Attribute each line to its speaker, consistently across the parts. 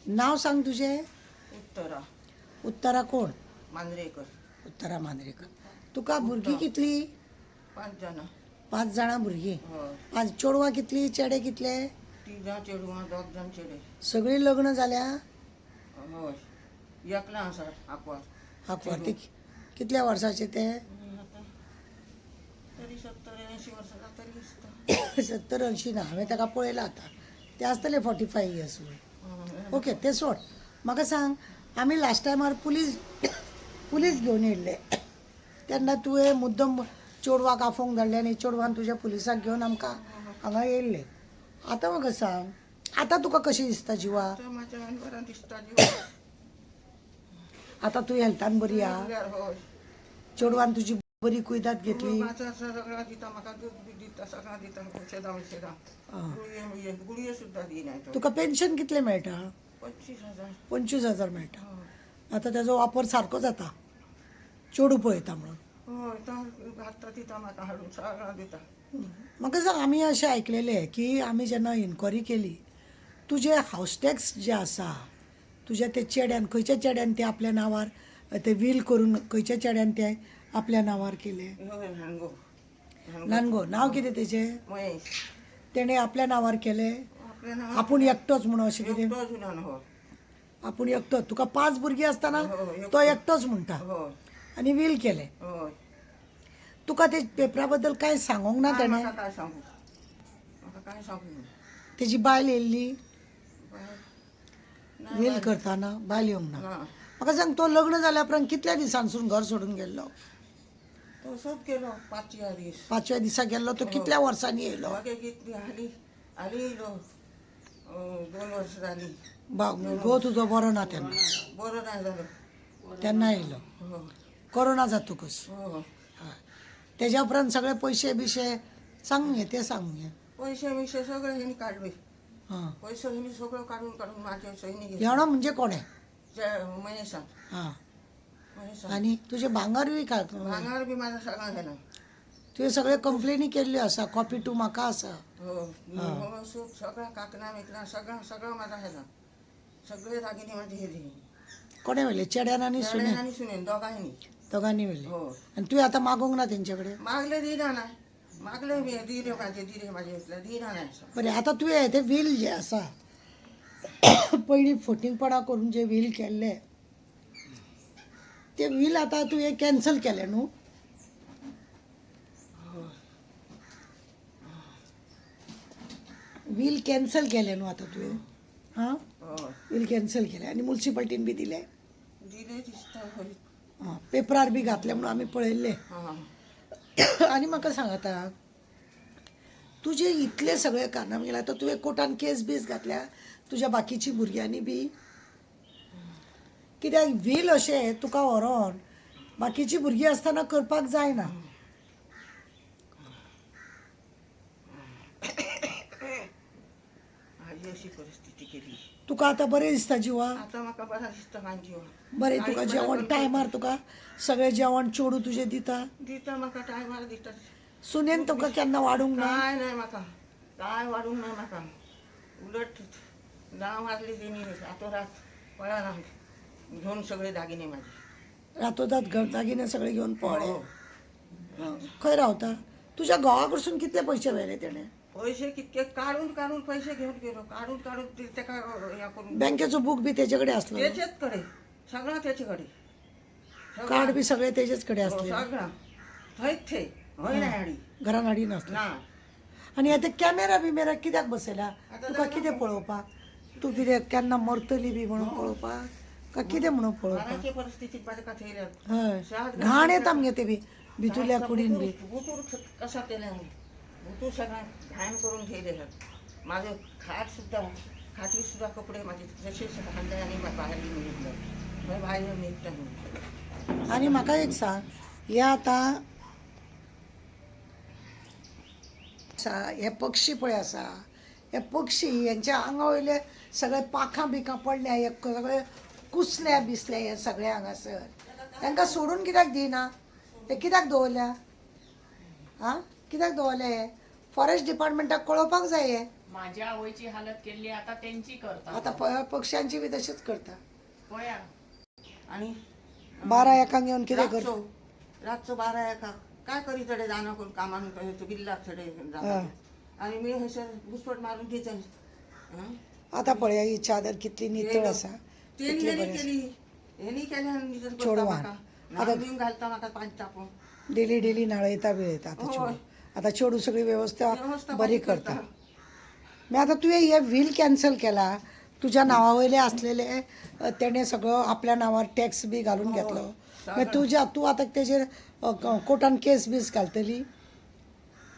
Speaker 1: नाव सांग तुझे.
Speaker 2: उत्तरा
Speaker 1: उत्तरा कोण?
Speaker 2: मांजरेकर.
Speaker 1: उत्तरा मांद्रेकर. तुका भुरगीं कितली?
Speaker 2: 5 जण.
Speaker 1: 5 जाणां भुरगीं.
Speaker 2: हय.
Speaker 1: 5 चेडवां कितली, चेडे कितले?
Speaker 2: 3 चेडवां 2 जाण चेडे.
Speaker 1: सगळीं लग्न जाल्या?
Speaker 2: हय. एकला आसा आकवार.
Speaker 1: आकवार. ते कितल्या वर्साचे ते?
Speaker 2: आता तरी 70-80 वर्सां तरी दिसता.
Speaker 1: 70-80 ना, हांवें ताका पळयला आतां. ते आसतले 45 इयर्स. ओके, ते सोड. म्हाका सांग, आमी लास्ट टायमार पुलीस घेवन येयल्ले तेन्ना तुवें मुद्दम चेडवाक आफोंक धाडले आनी चेडवान तुज्या पुलिसाक घेवन आमकां हांगा येयल्ले. आतां म्हाका सांग, आतां तुका कशें दिसता जिवा?
Speaker 2: आतां म्हाज्या आनी बरें दिसता जिवा.
Speaker 1: आतां तूं हेल्थान बरी आहा?
Speaker 2: जाल्यार हय.
Speaker 1: चेडवान तुजी बरी कुयदाद घेतली?
Speaker 2: म्हाका सगळा दिता, म्हाका दूध बी दिता, सगळा दिता. औषधां गुळयो सुद्दां दिनाय तो.
Speaker 1: तुका पेन्शन कितले मेळटा?
Speaker 2: 25,000.
Speaker 1: 25,000 मेळटा. आतां तेजो वापर सारको जाता चेडूं पळयता म्हणून.
Speaker 2: हय. तो आतां दिता म्हाका हाडून सगळा दिता.
Speaker 1: म्हाका सांग, आमी अशें आयकलेलें की आमी जेन्ना इन्क्वायरी केली, तुजे हावस टॅक्स जे आसा, तुज्या ते चेड्यान, खंयच्या चेड्यान ते आपल्या नांवार ते वील करून खंयच्या चेड्यान ते आपल्या नांवार केले?
Speaker 2: हय. ल्हानगो.
Speaker 1: नानगो. नांव कितें तेजें?
Speaker 2: महेश.
Speaker 1: तेणें आपल्या नांवार केलें?
Speaker 2: आपल्या नांवार
Speaker 1: आपूण एकटोच म्हणून अशें कितें?
Speaker 2: एकटोच उलोवन. हय.
Speaker 1: आपूण एकटोच. तुका 5 भुरगीं आसतना
Speaker 2: हय,
Speaker 1: तो एकटोच म्हणटा
Speaker 2: हय.
Speaker 1: आनी वील केलें.
Speaker 2: हय.
Speaker 1: तुका ते पेपरा बद्दल कांय सांगोंक ना तेणें?
Speaker 2: म्हाका काय सांगू. म्हाका काय सांगू.
Speaker 1: तेजी बायल येयल्ली
Speaker 2: ना
Speaker 1: वील करताना? बायल येवंक ना.
Speaker 2: ना.
Speaker 1: म्हाका सांग, तो लग्न जाल्या उपरांत कितल्या दिसांसून घर सोडून गेल्लो?
Speaker 2: तसोच गेलो 5 दीस.
Speaker 1: 5व्या दिसा गेल्लो. तो कितल्या वर्सांनी येयलो?
Speaker 2: मागे कितली हाली येयलो. 2 वर्सां जालीं.
Speaker 1: घो तुजो बरो ना तेन्ना?
Speaker 2: बरो ना जालो.
Speaker 1: तेन्ना येयलो.
Speaker 2: हय.
Speaker 1: कोरोना जातकच.
Speaker 2: हय.
Speaker 1: तेज्या उपरांत सगळे पयशे बिशे सांग मगे, ते सांग मगे.
Speaker 2: पयशे बियशे सगळे हेणी काडले.
Speaker 1: हां.
Speaker 2: पयसो हेणी सगळो काडून काडून म्हाजे सैनी घेतले.
Speaker 1: येणो म्हणजे कोणें?
Speaker 2: महेशान.
Speaker 1: हां.
Speaker 2: महेशान.
Speaker 1: आनी तुजे भांगर बी काय?
Speaker 2: भांगार बी म्हाजो सगळो गेलो.
Speaker 1: तुवें सगळे कंप्लेनी केल्ल्यो आसा? कॉपी टू म्हाका आसा.
Speaker 2: हो. सूप सगळं काकणां बिकणां सगळं म्हाका गेलो. सगळे दागिने म्हाजे हेली.
Speaker 1: कोणें व्हेले? चेड्यान आनी सुनेन?
Speaker 2: आनी सुनेन दोगांयनी.
Speaker 1: दोगांनी व्हेले.
Speaker 2: हो.
Speaker 1: आनी तुवें आतां मागोंक ना तेंचे कडेन?
Speaker 2: मागले दिना ना. मागले बी दिले म्हाजे इतले दिना ना.
Speaker 1: बरें, आतां तुवें ते वील जे आसा पयलीं फोटिंगपणा करून जे वील केल्ले, ते वील आतां तुवें कॅन्सल केलें न्हू? वील कॅन्सल केलें न्हू आतां तुवें? हां.
Speaker 2: हय.
Speaker 1: वील कॅन्सल केलें आनी मुन्सिपाल्टीन बी दिलें?
Speaker 2: दिले दिसता. हय.
Speaker 1: हां. पेपरार बी घातलें म्हणून आमी पळयल्लें.
Speaker 2: हां.
Speaker 1: आनी म्हाका सांग, आतां तुजे इतले सगळे कारणां गेले, आतां तुवें कोर्टान केस बीस घातल्या तुज्या बाकीची भुरग्यांनी बी? कित्याक वील अशें तुका व्हरोन बाकीची भुरगीं आसतना करपाक जायना.
Speaker 2: हाजी अशी परिस्थिती केली.
Speaker 1: तुका आतां बरें दिसता जिवा?
Speaker 2: आतां म्हाका बरा दिसता म्हाज्यो.
Speaker 1: बरें, तुका जेवण टायमार तुका सगळें जेवण चेडूं तुजें दिता?
Speaker 2: दिता म्हाका टायमार दिता.
Speaker 1: सुनेन तुका केन्ना वाडूंक ना?
Speaker 2: काय नाही म्हाका. काय वाडूंक ना म्हाका. उलट जावं वाजली तेणी रातोरात पळना घेवन सगळे दागिने म्हाजे.
Speaker 1: रातोरात दागिने सगळे घेवन पळ्ळे.
Speaker 2: हो.
Speaker 1: खंय रावता? तुज्या घोवा कडसून कितले पयशे व्हेले तेणें?
Speaker 2: पयशे कितके काडून काडून पयशे घेवन गेलो. काडून काडून तेका हें करून.
Speaker 1: बँकेचो बूक बी तेजे कडेन आसलो?
Speaker 2: तेचेच कडे. सगळं तेचे कडे.
Speaker 1: कार्ड बी सगळे तेजेच कडेन आसले?
Speaker 2: सगळं. थंयच थंय. हय ना हाडी.
Speaker 1: घरान हाडी नासले?
Speaker 2: ना.
Speaker 1: आनी आतां कॅमेरा बिमेरा कित्याक बसयला? तुका कितें पळोवपाक? तूं कितें केन्ना मरतली बी म्हणून पळोवपाक? काय कितें म्हणून पळोवपाक?
Speaker 2: घराचे परिस्थितीक बायका थंयल्या.
Speaker 1: हय. घाण येता मगे ते बी भितुरल्या कुडीन बी.
Speaker 2: बुतूर कसा केला बुतूर सगळा घाण करून ठेवले. माझे खाट सुद्धा खाटी सुद्धा कपडे माझे जसे हांडे आणि बाहेर निघलं. बाहेर निघता.
Speaker 1: आनी म्हाका एक सांग, हे आतां हे पक्षी पळय आसा, हे पक्षी हेंच्या आंगा वयले सगळे पाखां बिखां पडल्या, हे सगळे कुसल्या बिसल्या हे सगळे हांगासर. तांकां सोडून कित्याक दिना? ते कित्याक दवरल्या? हां, कित्याक दवरले हे? फॉरेस्ट डिपार्टमेंटाक कळोवपाक जाय.
Speaker 3: माझ्या आवयची हालत केली आता त्यांची करता
Speaker 1: आता पक्ष्यांची बी तशीच करता.
Speaker 3: पळया.
Speaker 2: आणि
Speaker 1: 12-1 येऊन कितें कर.
Speaker 2: रातचो 12-1 काय करी तडे जाणं करून कामान गिल्लाक तडे जाणं आणि मी हयसर घुसपट मारून दिता.
Speaker 1: आता पळया ही चादर कितली नितळ आसा.
Speaker 2: तेणी हेणी केली हेणी केल्या आणि जर
Speaker 1: चोडवान.
Speaker 2: आता घेऊन घालता म्हाका 5 टाकून
Speaker 1: डेली नाळयता बिळयता आता
Speaker 2: होय.
Speaker 1: चेडू. आता चेडू सगळी व्यवस्था
Speaker 2: व्यवस्था
Speaker 1: बरी करता. मी आता तुवें हे व्हील कॅन्सल केला. तुझ्या नावावयले असलेले तेणे सगळं आपल्या नावावर टॅक्स बी घालून घेतलो. मागीर तू आता तेजेर कोर्टान केस बीस घालतली.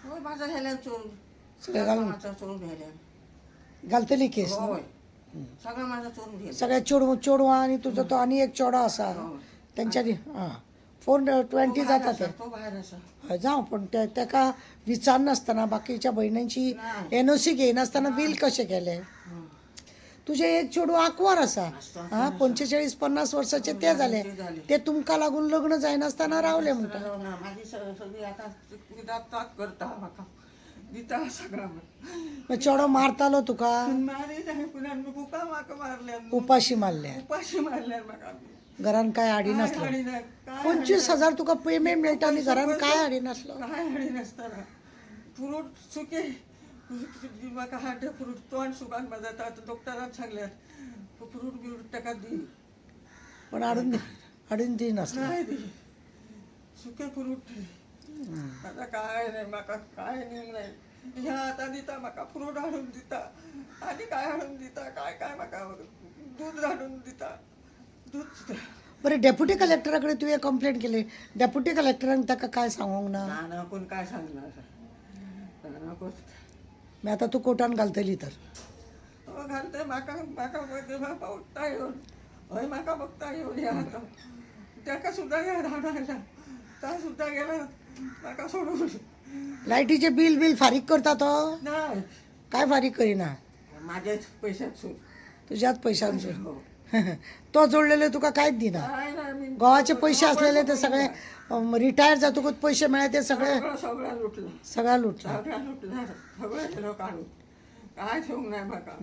Speaker 2: होय माझा ह्याल्यान चोरून
Speaker 1: सगळं घालून
Speaker 2: माझा चोरून ह्याल्यान
Speaker 1: घालतली केस.
Speaker 2: होय सगळं माझा चोरून गेला.
Speaker 1: सगळ्या चेडवां आणि तुजो तो आनी एक चेडो आसा तेंच्यानी 420 जाता ते.
Speaker 2: तो भायर आसा.
Speaker 1: हय जावं पण तेका विचारनासतना बाकीच्या भयणांची
Speaker 2: नाही.
Speaker 1: NOC घेयनासतना वील कशें केलें. तुजे एक चेडू आंकवार आसा. 45-50 वर्साचे ते जाले. ते तुमकां लागून लग्न जायनासतना रावले म्हणटा.
Speaker 2: माझी सगळी आता तात करता म्हाका दिता सगळं.
Speaker 1: चेडो मारतालो तुका.
Speaker 2: मारी नाही पुण्यान बुका म्हाका मारल्यान
Speaker 1: उपाशी मारले.
Speaker 2: उपाशी मारल्यान म्हाका
Speaker 1: घरान काय हाडी नासलो.
Speaker 2: हाडी ना
Speaker 1: 25,000 तुका पेमेंट मेळटा आनी घरान काय हाडी नासलो.
Speaker 2: काय हाडी नासतना फ्रूट सुके म्हाका हाड फ्रूट तोंड सुकान जाता आतां डॉक्टरान सांगल्यात फ्रूट बिरूट ताका दी.
Speaker 1: पण हाडून दी नासलो.
Speaker 2: नाही दी सुके फ्रूट आता काय नाही म्हाका काय नाही ह्या आतां दिता म्हाका फ्रूट हाडून दिता आनी काय हाडून दिता काय काय म्हाका दूध हाडून दिता दूध.
Speaker 1: बरें डेप्युटी कलेक्टरा कडेन तुवें कंप्लेंट केली. डेप्युटी कलेक्टरान ताका काय सांगूंक ना.
Speaker 2: ना कोण काय सांगना कोण
Speaker 1: मागीर आतां तूं कोर्टान घालतली तर.
Speaker 2: घालते म्हाका म्हाका म्हाका उठता येवन हय म्हाका बघता येवन या आतां ताका सुद्दां धाडून हाडला ता सुद्दां गेला म्हाका सोडून.
Speaker 1: लायटीचे बिल फारीक करता तो.
Speaker 2: ना
Speaker 1: काय फारीक करिना.
Speaker 2: माझ्याच पैशातसून
Speaker 1: तुज्याच पयशांचो.
Speaker 2: हो.
Speaker 1: तो जोडलेले तुका कांयच दिना.
Speaker 2: काय नाही मी
Speaker 1: गोवाचे पैसे असलेले ते सगळे रिटायर जातकूच पैसे मेळ्ळे ते सगळे
Speaker 2: सगळं लुटलं
Speaker 1: सगळ्या लुटला.
Speaker 2: सगळं लुटलं सगळं केलं काढून काय ठेवूंक नाही म्हाका.